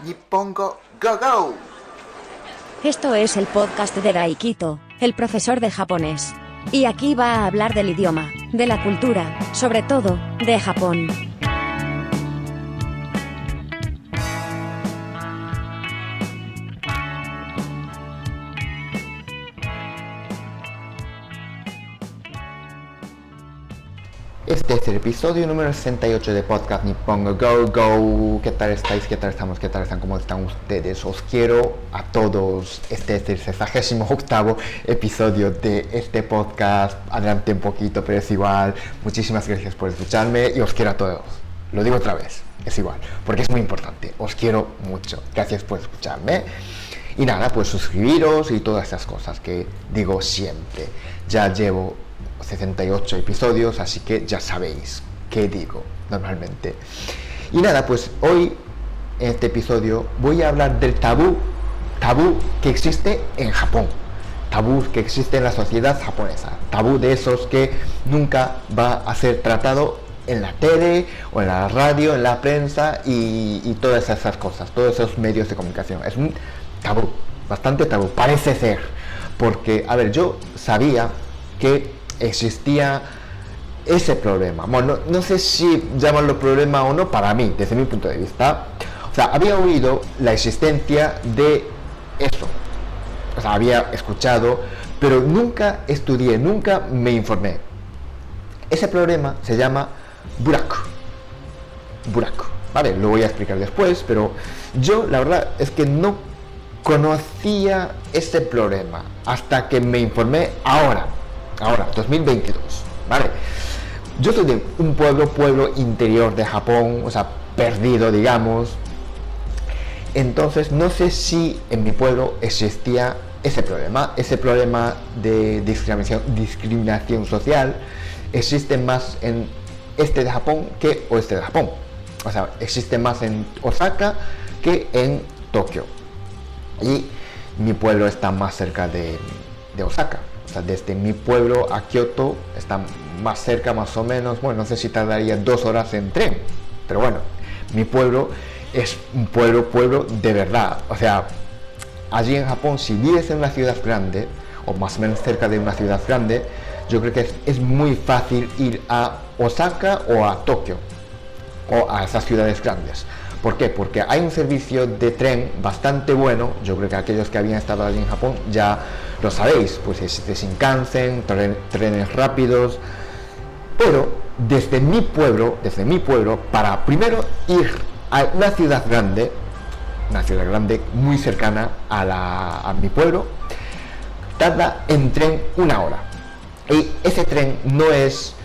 Nippongo Go Go. Esto es el podcast de Daikito, el profesor de japonés. Y aquí va a hablar del idioma, de la cultura, sobre todo, de Japón. Este es el episodio número 68 de podcast Nippongo Go Go. ¿Qué tal estáis? ¿Qué tal estamos? ¿Qué tal están? ¿Cómo están ustedes? Os quiero a todos. Este es el 68º episodio de este podcast. Adelante un poquito, pero es igual. Muchísimas gracias por escucharme y os quiero a todos. Lo digo otra vez, es igual, porque es muy importante. Os quiero mucho. Gracias por escucharme. Y nada, pues suscribiros y todas esas cosas que digo siempre. Ya llevo 68 episodios, así que ya sabéis qué digo normalmente. Y nada, pues hoy en este episodio voy a hablar del tabú que existe en Japón, tabú que existe en la sociedad japonesa, tabú de esos que nunca va a ser tratado en la tele o en la radio, en la prensa y todas esas cosas, todos esos medios de comunicación. Es un tabú, bastante tabú, parece ser, porque, a ver, yo sabía que existía ese problema. Bueno, no sé si llamarlo problema o no, para mí, desde mi punto de vista. O sea, había oído la existencia de eso. O sea, había escuchado, pero nunca estudié, nunca me informé. Ese problema se llama buraku. Buraku. Vale, lo voy a explicar después, pero yo la verdad es que no conocía ese problema hasta que me informé ahora, 2022, ¿vale? Yo soy de un pueblo interior de Japón, o sea, perdido, digamos. Entonces, no sé si en mi pueblo existía ese problema de discriminación social. Existe más en este de Japón que oeste de Japón. O sea, existe más en Osaka que en Tokio. Y mi pueblo está más cerca de Osaka. O sea, desde mi pueblo a Kioto está más cerca, más o menos. Bueno, no sé si tardaría 2 horas en tren, pero bueno, mi pueblo es un pueblo de verdad. O sea, allí en Japón, si vives en una ciudad grande o más o menos cerca de una ciudad grande, yo creo que es muy fácil ir a Osaka o a Tokio o a esas ciudades grandes. ¿Por qué? Porque hay un servicio de tren bastante bueno. Yo creo que aquellos que habían estado allí en Japón ya lo sabéis, pues existe Shinkansen, trenes rápidos. Pero desde mi pueblo, para primero ir a una ciudad grande muy cercana a mi pueblo, tarda en tren 1 hora. Y ese tren no es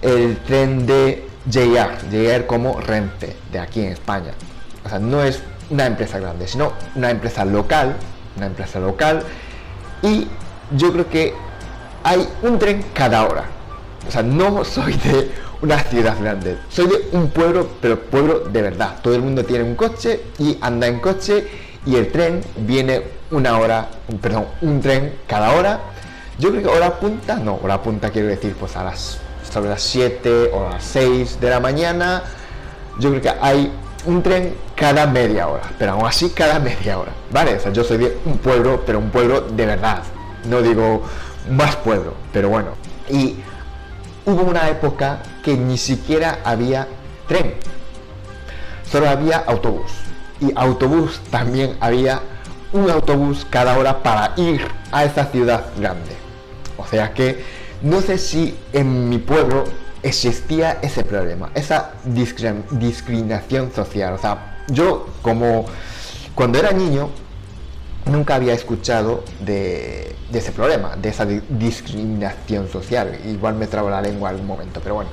el tren de JR como Renfe de aquí en España. O sea, no es una empresa grande, sino una empresa local, y yo creo que hay un tren cada hora. O sea, no soy de una ciudad grande, soy de un pueblo, pero pueblo de verdad. Todo el mundo tiene un coche y anda en coche y el tren viene un tren cada hora. Yo creo que hora punta quiero decir pues sobre las 7 o las 6 de la mañana. Yo creo que hay un tren cada media hora, pero aún así cada media hora, ¿vale? O sea, yo soy de un pueblo, pero un pueblo de verdad, no digo más pueblo, pero bueno. Y hubo una época que ni siquiera había tren, solo había autobús, y autobús también había un autobús cada hora para ir a esa ciudad grande. O sea que no sé si en mi pueblo existía ese problema, esa discriminación social. O sea, yo como cuando era niño nunca había escuchado de ese problema, de esa discriminación social. Igual me trabo la lengua en algún momento, pero bueno,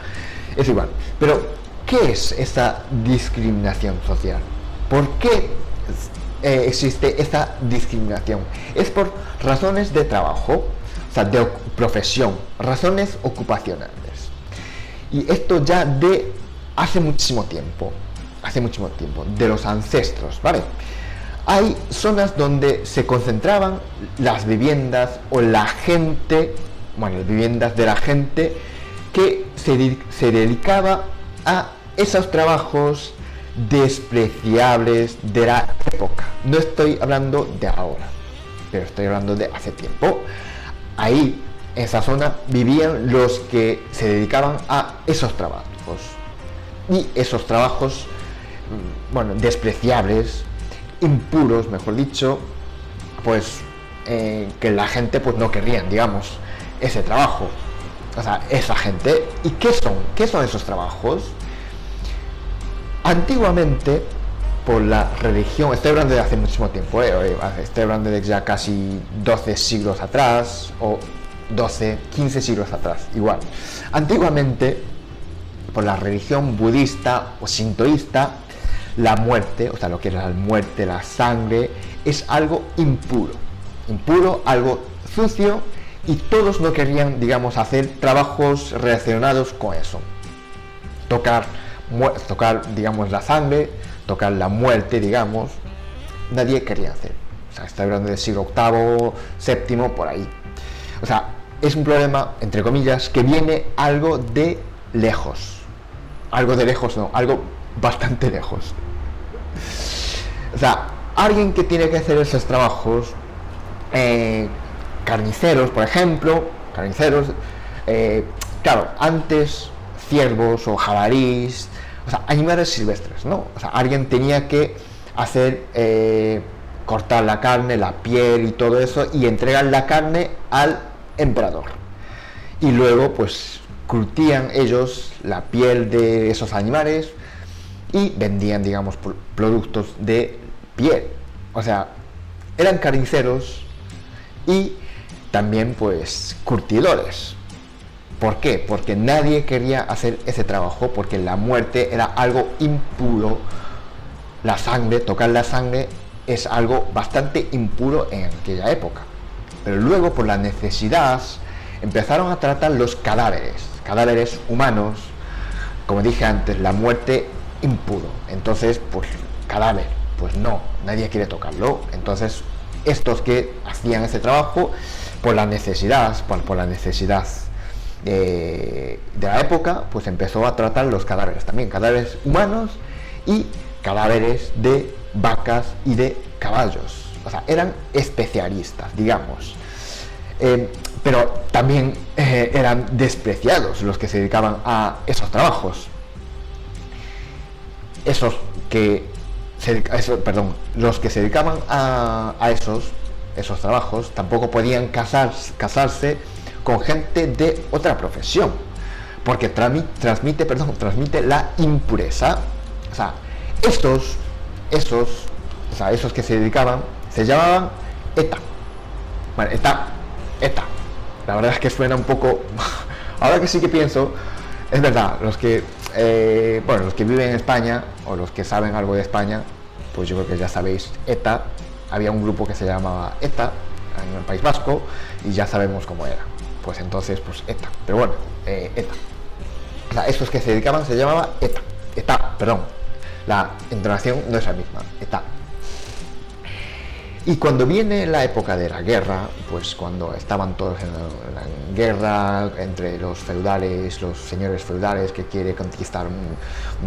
es igual. Pero, ¿qué es esa discriminación social? ¿Por qué existe esa discriminación? Es por razones de trabajo, o sea, de profesión, razones ocupacionales. Y esto ya de hace muchísimo tiempo, de los ancestros, ¿vale? Hay zonas donde se concentraban las viviendas o las viviendas de la gente que se dedicaba a esos trabajos despreciables de la época. No estoy hablando de ahora, pero estoy hablando de hace tiempo. Ahí, en esa zona, vivían los que se dedicaban a esos trabajos. Y esos trabajos, bueno, despreciables, impuros, mejor dicho, pues que la gente pues no querrían, digamos, ese trabajo. O sea, esa gente. ¿Y qué son? ¿Qué son esos trabajos? Antiguamente, por la religión, estoy hablando de hace muchísimo tiempo, estoy hablando de ya casi 12 siglos atrás, o 12, 15 siglos atrás, igual. Antiguamente, por la religión budista o sintoísta, la muerte, o sea, lo que es la muerte, la sangre, es algo impuro. Impuro, algo sucio, y todos no querían, digamos, hacer trabajos relacionados con eso. Tocar, digamos, la sangre, tocar la muerte, digamos, nadie quería hacer. O sea, estoy hablando del siglo VIII, VII, por ahí. O sea, es un problema, entre comillas, que viene algo de lejos. Algo de lejos no, algo bastante lejos. O sea, alguien que tiene que hacer esos trabajos, carniceros, por ejemplo, claro, antes ciervos o jabalíes, o sea, animales silvestres, ¿no? O sea, alguien tenía que hacer, cortar la carne, la piel y todo eso, y entregar la carne al emperador. Y luego, pues, curtían ellos la piel de esos animales y vendían, digamos, productos de piel. O sea, eran carniceros y también, pues, curtidores. ¿Por qué? Porque nadie quería hacer ese trabajo, porque la muerte era algo impuro. La sangre, tocar la sangre, es algo bastante impuro en aquella época. Pero luego, por la necesidad, empezaron a tratar los cadáveres humanos, como dije antes, la muerte impuro. Entonces, pues, cadáver, pues no, nadie quiere tocarlo. Entonces, estos que hacían ese trabajo, por la necesidad de la época, pues empezó a tratar los cadáveres también, cadáveres humanos y cadáveres de vacas y de caballos. O sea, eran especialistas, digamos. Pero también eran despreciados los que se dedicaban a esos trabajos. Los que se dedicaban a esos trabajos tampoco podían casarse con gente de otra profesión, porque transmite la impureza. O sea, esos que se dedicaban se llamaban ETA. Bueno, ETA. La verdad es que suena un poco. Ahora que sí que pienso, es verdad, los que viven en España o los que saben algo de España, pues yo creo que ya sabéis, ETA. Había un grupo que se llamaba ETA en el País Vasco y ya sabemos cómo era. Pues entonces, pues ETA. Pero bueno, ETA. O sea, estos que se dedicaban se llamaba ETA. ETA, perdón. La entonación no es la misma. ETA. Y cuando viene la época de la guerra, pues cuando estaban todos en la guerra entre los feudales, los señores feudales que quieren conquistar un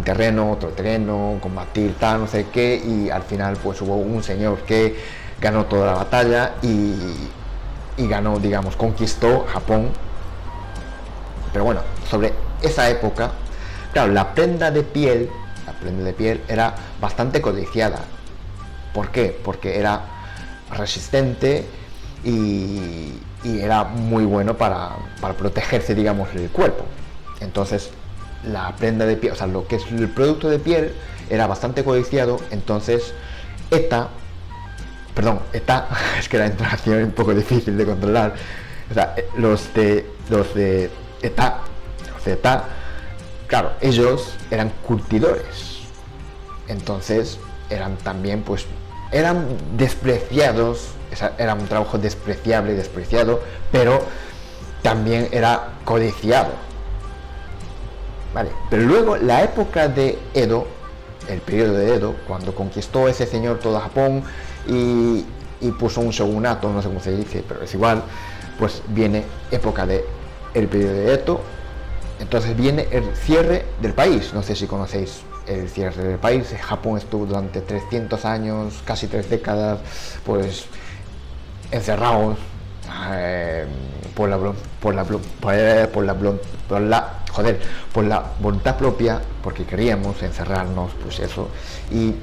terreno, otro terreno, combatir tal, no sé qué, y al final pues hubo un señor que ganó toda la batalla y ganó, digamos, conquistó Japón. Pero bueno, sobre esa época, claro, la prenda de piel era bastante codiciada. ¿Por qué? Porque era resistente y era muy bueno para protegerse, digamos, el cuerpo. Entonces, la prenda de piel, o sea, lo que es el producto de piel era bastante codiciado. Entonces, ETA, es que la entonación es un poco difícil de controlar. O sea, los de ETA, claro, ellos eran curtidores. Entonces, eran también, pues, eran despreciados. Era un trabajo despreciado, pero también era codiciado. Vale, pero luego la época de Edo, el periodo de Edo, cuando conquistó ese señor todo Japón y puso un shogunato, no sé cómo se dice, pero es igual, pues viene época de el periodo de Edo. Entonces viene el cierre del país. No sé si conocéis el cierre del país. Japón estuvo durante 300 años, casi 3 décadas, pues encerrados por la voluntad propia, porque queríamos encerrarnos, pues eso, y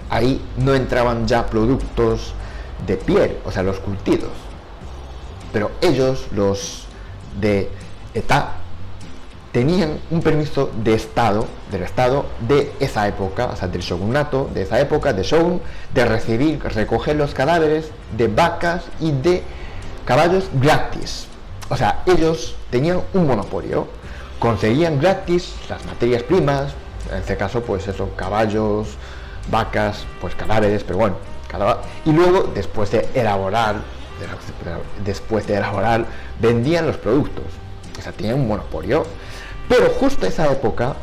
ahí no entraban ya productos de piel, o sea, los curtidos, pero ellos, los de ETA, tenían un permiso de del Estado de esa época, o sea, del shogunato de esa época, de shogun, de recoger los cadáveres de vacas y de caballos gratis. O sea, ellos tenían un monopolio, conseguían gratis las materias primas, en este caso, pues eso, caballos, vacas, pues cadáveres, pero bueno, y luego, después de elaborar, vendían los productos. O sea, tenían un monopolio. Pero justo esa época,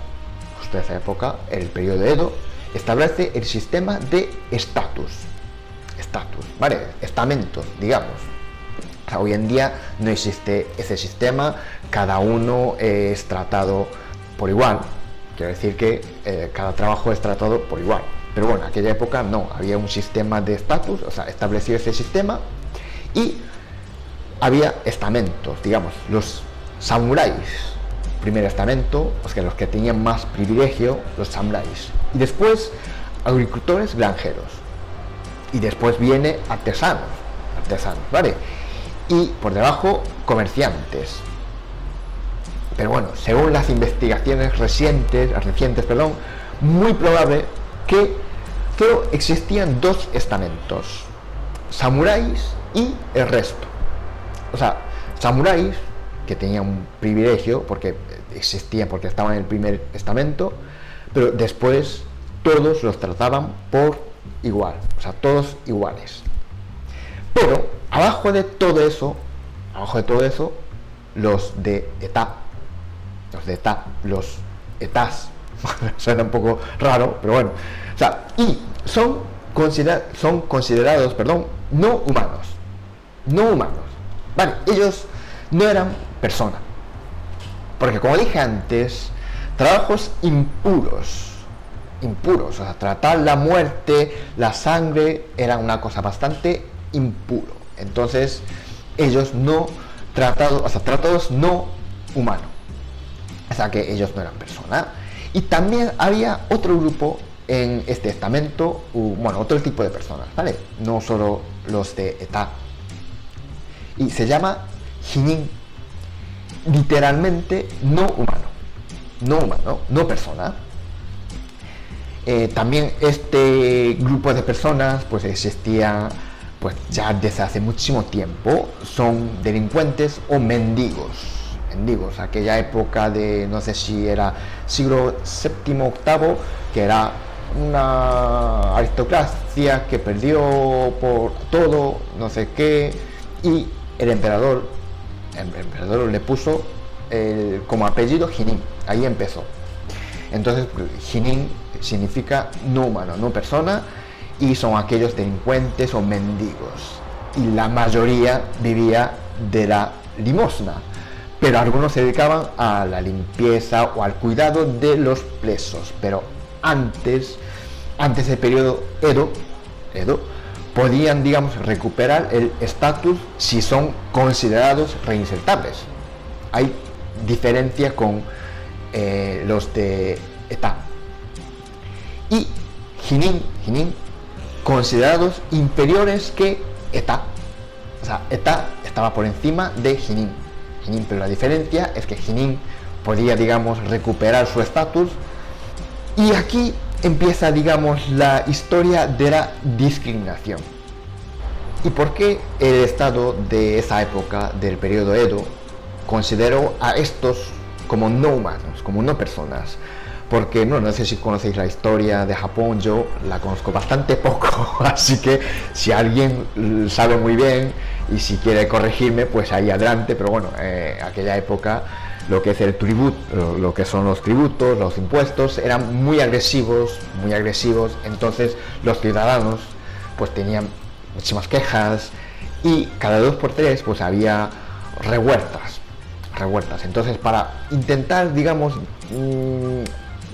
el periodo de Edo, establece el sistema de estatus, ¿vale? Estamentos, digamos. O sea, hoy en día no existe ese sistema, cada uno es tratado por igual, quiere decir que cada trabajo es tratado por igual. Pero bueno, en aquella época no, había un sistema de estatus, o sea, estableció ese sistema, y había estamentos, digamos, los samuráis, primer estamento, o sea, los que tenían más privilegio, los samuráis, y después agricultores, granjeros, y después viene artesanos, ¿vale? Y por debajo comerciantes. Pero bueno, según las investigaciones recientes, muy probable que solo existían dos estamentos, samuráis y el resto. O sea, samuráis, que tenían un privilegio porque existían, porque estaban en el primer estamento, pero después todos los trataban por igual, o sea, todos iguales. Pero abajo de todo eso, los de ETA, los etas, suena un poco raro, pero bueno, o sea, y son considerados, no humanos, vale, ellos no eran personas, porque como dije antes, trabajos impuros, o sea, tratar la muerte, la sangre, era una cosa bastante impuro. Entonces, ellos no tratados no humanos, o sea que ellos no eran personas. Y también había otro grupo en este estamento, otro tipo de personas, ¿vale? No solo los de ETA. Y se llama Hinin, literalmente no humano, no persona. También este grupo de personas pues existía pues ya desde hace muchísimo tiempo, son delincuentes o mendigos, aquella época de, no sé si era siglo VII, VIII, que era una aristocracia que perdió por todo, no sé qué, y el emperador le puso como apellido Hinin, ahí empezó. Entonces Hinin significa no humano, no persona, y son aquellos delincuentes o mendigos, y la mayoría vivía de la limosna, pero algunos se dedicaban a la limpieza o al cuidado de los presos. Pero antes del periodo Edo, podían, digamos, recuperar el estatus si son considerados reinsertables. Hay diferencia con los de ETA. Y Hinin, considerados inferiores que ETA. O sea, ETA estaba por encima de Hinin, pero la diferencia es que Hinin podía, digamos, recuperar su estatus. Y aquí empieza, digamos, la historia de la discriminación. ¿Y por qué el Estado de esa época, del periodo Edo, consideró a estos como no humanos, como no personas? Porque no sé si conocéis la historia de Japón, yo la conozco bastante poco, así que si alguien sabe muy bien y si quiere corregirme, pues ahí adelante. Pero bueno, aquella época lo que es el tributo, lo que son los tributos, los impuestos, eran muy agresivos, entonces los ciudadanos pues tenían muchísimas quejas y cada 2 por 3 pues había revueltas. Entonces, para intentar, digamos,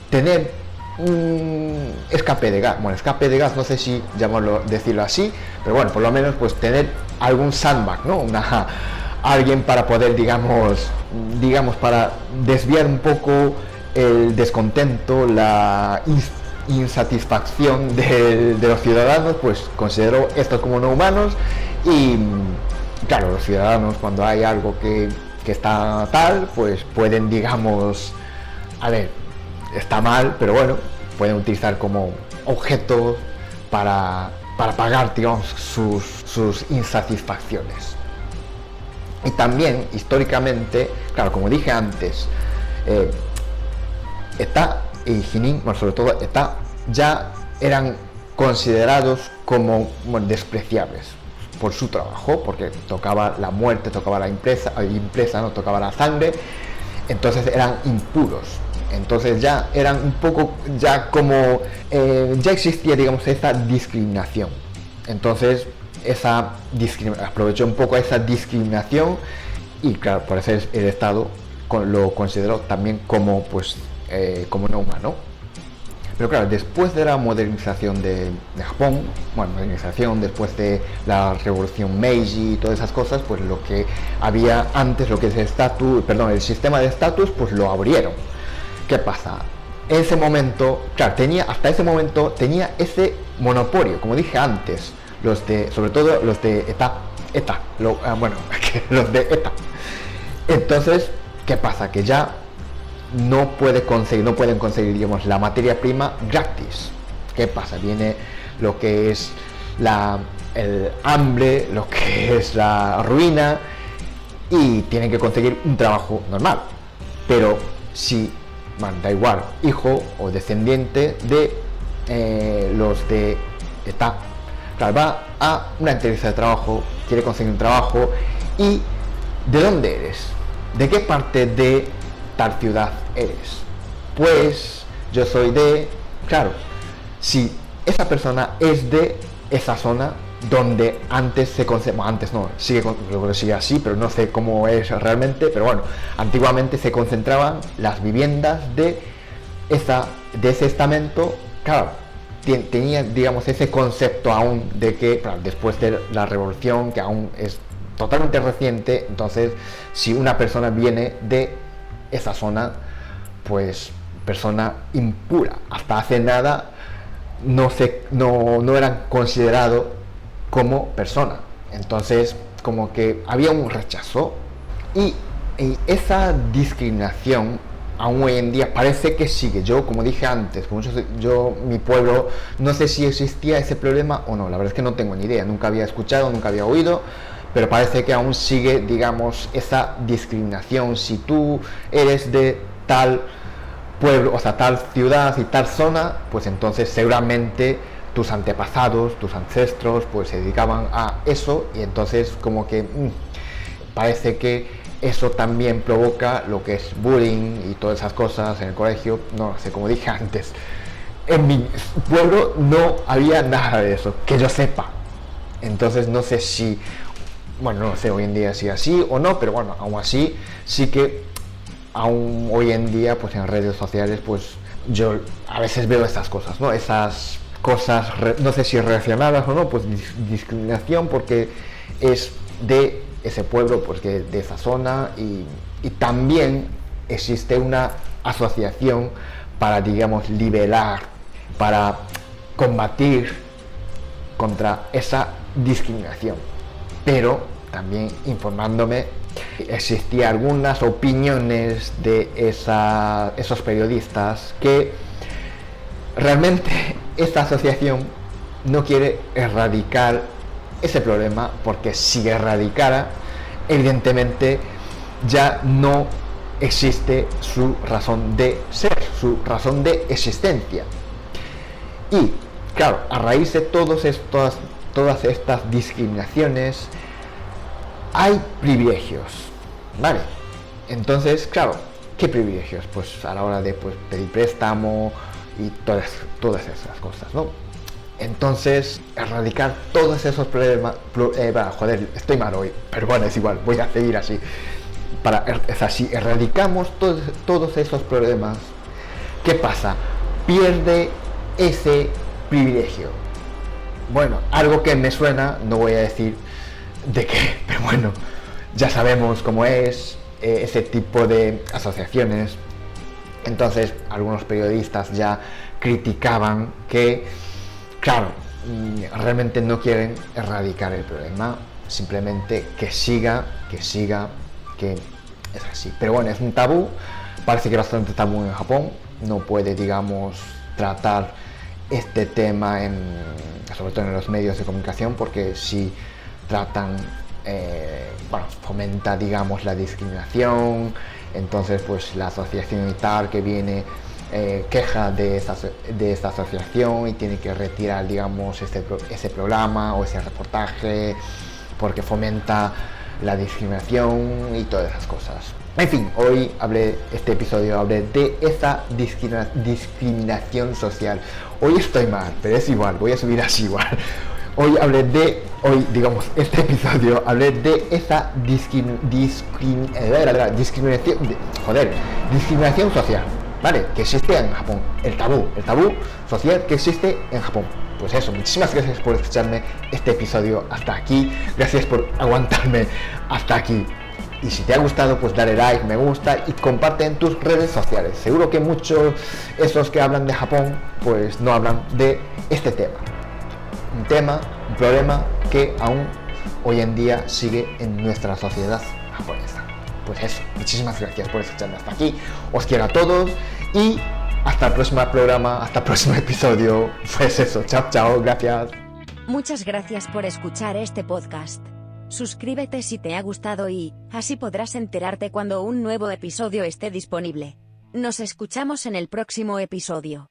tener un escape de gas. Bueno, escape de gas no sé si decirlo así, pero bueno, por lo menos pues tener algún sandbag, ¿no? Alguien para poder, digamos, para desviar un poco el descontento, la insatisfacción de los ciudadanos, pues considero estos como no humanos. Y claro, los ciudadanos, cuando hay algo que está tal, pues pueden, digamos, a ver, está mal, pero bueno, pueden utilizar como objetos para pagar, digamos, sus insatisfacciones. Y también, históricamente, claro, como dije antes, ETA y Jinin, bueno, sobre todo ETA, ya eran considerados como, bueno, despreciables por su trabajo, porque tocaba la muerte, tocaba la impresa, no tocaba la sangre, entonces eran impuros. Entonces ya eran un poco, ya como, ya existía, digamos, esa discriminación. Entonces aprovechó un poco esa discriminación y claro, por eso el Estado lo consideró también como, pues, como no humano. Pero claro, después de la modernización de Japón, bueno, modernización después de la revolución Meiji y todas esas cosas, pues lo que había antes, lo que es el sistema de estatus, pues lo abrieron. ¿Qué pasa? En ese momento, claro, hasta ese momento tenía ese monopolio, como dije antes, sobre todo los de ETA, los de ETA. Entonces, ¿qué pasa? Que ya no pueden conseguir, digamos, la materia prima gratis. ¿Qué pasa? Viene lo que es el hambre, lo que es la ruina, y tienen que conseguir un trabajo normal. Pero si, bueno, da igual, hijo o descendiente de los de ETA, claro, va a una entrevista de trabajo, quiere conseguir un trabajo, y ¿de dónde eres? ¿De qué parte de tal ciudad eres? Pues yo soy claro, si esa persona es de esa zona donde antes sigue así, pero no sé cómo es realmente, pero bueno, antiguamente se concentraban las viviendas de ese estamento. Claro, tenía, digamos, ese concepto aún de que, claro, después de la revolución, que aún es totalmente reciente, entonces si una persona viene de esa zona, pues persona impura, hasta hace nada no eran considerados como persona. Entonces como que había un rechazo, y esa discriminación aún hoy en día parece que sigue. Yo, como dije antes, mi pueblo, no sé si existía ese problema o no, la verdad es que no tengo ni idea, nunca había escuchado, nunca había oído, pero parece que aún sigue, digamos, esa discriminación. Si tú eres de tal pueblo, o sea, tal ciudad y tal zona, pues entonces seguramente tus antepasados, tus ancestros, pues se dedicaban a eso, y entonces como que parece que eso también provoca lo que es bullying y todas esas cosas en el colegio. No sé, como dije antes, en mi pueblo no había nada de eso, que yo sepa. Entonces no sé si, bueno, no sé hoy en día si así o no, pero bueno, aún así sí que aún hoy en día, pues en redes sociales, pues yo a veces veo estas cosas, ¿no? Esas cosas, no sé si relacionadas o no, pues discriminación porque es de ese pueblo, pues de esa zona, y también existe una asociación para, digamos, liberar, para combatir contra esa discriminación. Pero también informándome, existían algunas opiniones de esos periodistas que realmente esta asociación no quiere erradicar ese problema, porque si erradicara, evidentemente ya no existe su razón de ser, su razón de existencia. Y claro, a raíz de todas estas discriminaciones hay privilegios, ¿vale? Entonces, claro, ¿qué privilegios? Pues a la hora de, pues, pedir préstamo y todas esas cosas, ¿no? Entonces, erradicar todos esos problemas, estoy mal hoy, pero bueno, es igual, voy a seguir así. Si erradicamos todos esos problemas, ¿qué pasa? pierde ese privilegio. Bueno, algo que me suena, no voy a decir de qué, pero bueno, ya sabemos cómo es ese tipo de asociaciones. Entonces algunos periodistas ya criticaban que, claro, realmente no quieren erradicar el problema, simplemente que siga, que es así. Pero bueno, es un tabú, parece que es bastante tabú en Japón, no puede, digamos, tratar este tema sobre todo en los medios de comunicación, porque si tratan, fomenta, digamos, la discriminación. Entonces pues la asociación y tal que viene queja de esta asociación y tiene que retirar, digamos, ese programa o ese reportaje porque fomenta la discriminación y todas esas cosas. En fin, hoy este episodio hablé de esa discriminación social. Hoy estoy mal, pero es igual, voy a subir así igual. Este episodio hablé de esa discriminación social, ¿vale? Que existe en Japón, el tabú social que existe en Japón. Pues eso, muchísimas gracias por escucharme este episodio hasta aquí, gracias por aguantarme hasta aquí. Y si te ha gustado, pues dale like, me gusta y comparte en tus redes sociales. Seguro que muchos esos que hablan de Japón, pues no hablan de este tema. Un problema que aún hoy en día sigue en nuestra sociedad japonesa. Pues eso, muchísimas gracias por escucharme hasta aquí. Os quiero a todos y hasta el próximo programa, hasta el próximo episodio. Pues eso, chao, gracias. Muchas gracias por escuchar este podcast. Suscríbete si te ha gustado y así podrás enterarte cuando un nuevo episodio esté disponible. Nos escuchamos en el próximo episodio.